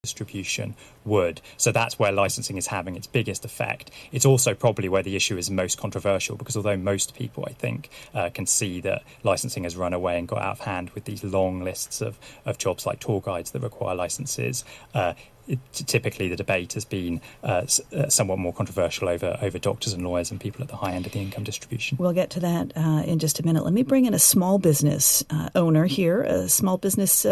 distribution would. So that's where licensing is having its biggest effect. It's also probably where the issue is most controversial, because although most people, I think, can see that licensing has run away and got out of hand with these long lists of jobs like tour guides that require licenses, typically the debate has been somewhat more controversial over doctors and lawyers and people at the high end of the income distribution. We'll get to that in just a minute. Let me bring in a small business owner here, a small business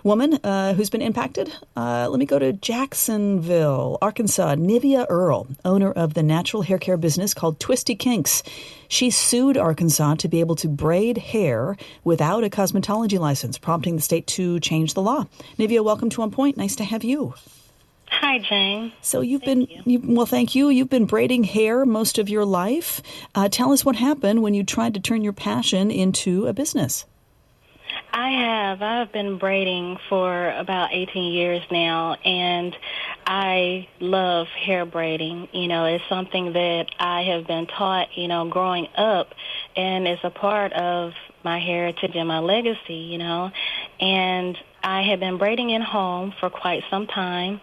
woman who's been impacted. Let me go to Jacksonville, Arkansas. Nivea Earl, owner of the natural hair care business called Twistykinks. She sued Arkansas to be able to braid hair without a cosmetology license, prompting the state to change the law. Nivea, welcome to On Point. Nice to have you. Hi, Jane. So thank you. You've been braiding hair most of your life. Tell us what happened when you tried to turn your passion into a business. I have. I've been braiding for about 18 years now, and I love hair braiding. It's something that I have been taught, growing up, and it's a part of my heritage and my legacy, And I had been braiding in home for quite some time.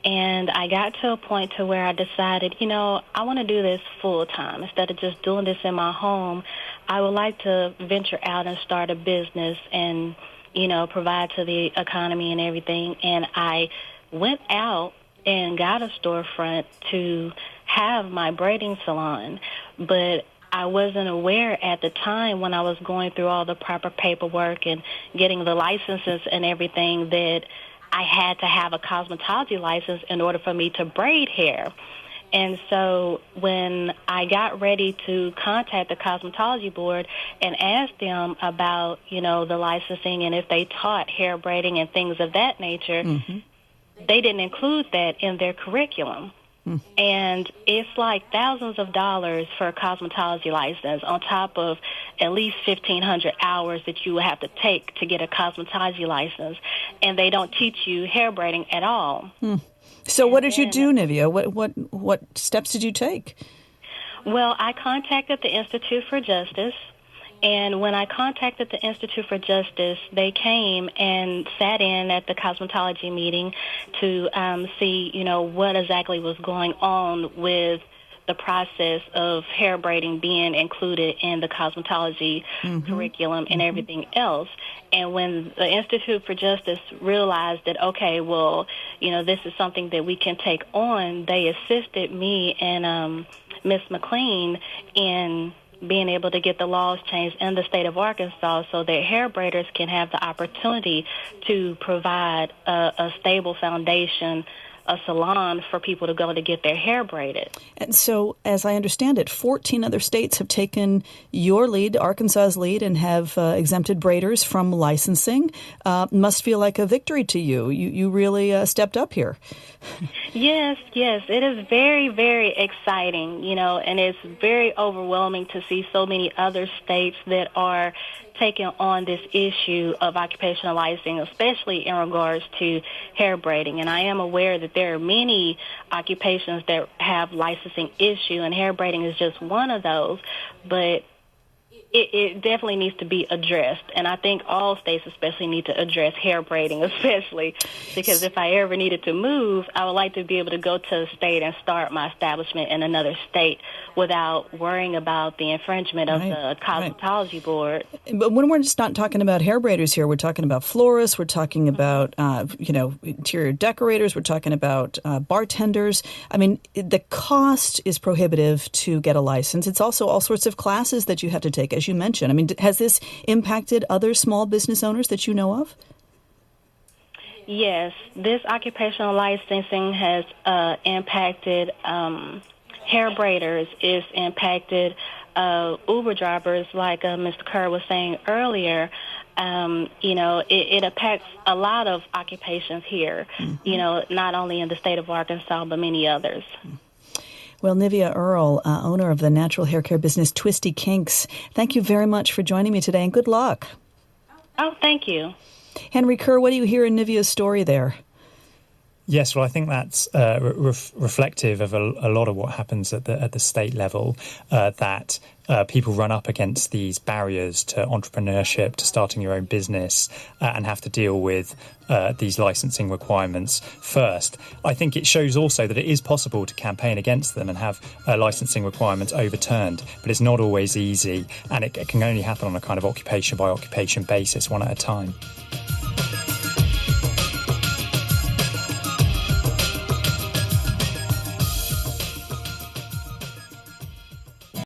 And I got to a point to where I decided, I want to do this full time. Instead of just doing this in my home, I would like to venture out and start a business and, provide to the economy and everything. And I went out and got a storefront to have my braiding salon. But I wasn't aware at the time, when I was going through all the proper paperwork and getting the licenses and everything, that I had to have a cosmetology license in order for me to braid hair. And so when I got ready to contact the cosmetology board and ask them about, the licensing and if they taught hair braiding and things of that nature, they didn't include that in their curriculum. And it's like thousands of dollars for a cosmetology license on top of at least 1,500 hours that you would have to take to get a cosmetology license. And they don't teach you hair braiding at all. So what did you do, Nivea? What steps did you take? Well, I contacted the Institute for Justice. And when I contacted the Institute for Justice, they came and sat in at the cosmetology meeting to see, what exactly was going on with the process of hair braiding being included in the cosmetology curriculum and everything else. And when the Institute for Justice realized that, okay, well, this is something that we can take on, they assisted me and Ms. McLean in being able to get the laws changed in the state of Arkansas so that hair braiders can have the opportunity to provide a stable foundation, a salon for people to go to get their hair braided. And so, as I understand it, 14 other states have taken your lead, Arkansas's lead, and have exempted braiders from licensing. Must feel like a victory to you. You really stepped up here. Yes. It is very, very exciting, and it's very overwhelming to see so many other states that are taking on this issue of occupational licensing, especially in regards to hair braiding. And I am aware that there are many occupations that have licensing issue, and hair braiding is just one of those. But it definitely needs to be addressed. And I think all states especially need to address hair braiding, especially because if I ever needed to move, I would like to be able to go to a state and start my establishment in another state without worrying about the infringement of the cosmetology board. But when we're just not talking about hair braiders here, we're talking about florists, we're talking about, interior decorators, we're talking about bartenders. I mean, the cost is prohibitive to get a license. It's also all sorts of classes that you have to take, as you mentioned. I mean, has this impacted other small business owners that you know of? Yes, this occupational licensing has impacted hair braiders, it's impacted Uber drivers, like Mr. Kerr was saying earlier. It impacts a lot of occupations here, not only in the state of Arkansas, but many others. Well, Nivea Earl, owner of the natural hair care business Twistykinks, thank you very much for joining me today, and good luck. Oh, thank you. Henry Kerr, what do you hear in Nivea's story there? Yes, well, I think that's reflective of a lot of what happens at the state level, that people run up against these barriers to entrepreneurship, to starting your own business, and have to deal with these licensing requirements first. I think it shows also that it is possible to campaign against them and have licensing requirements overturned, but it's not always easy, and it can only happen on a kind of occupation by occupation basis, one at a time.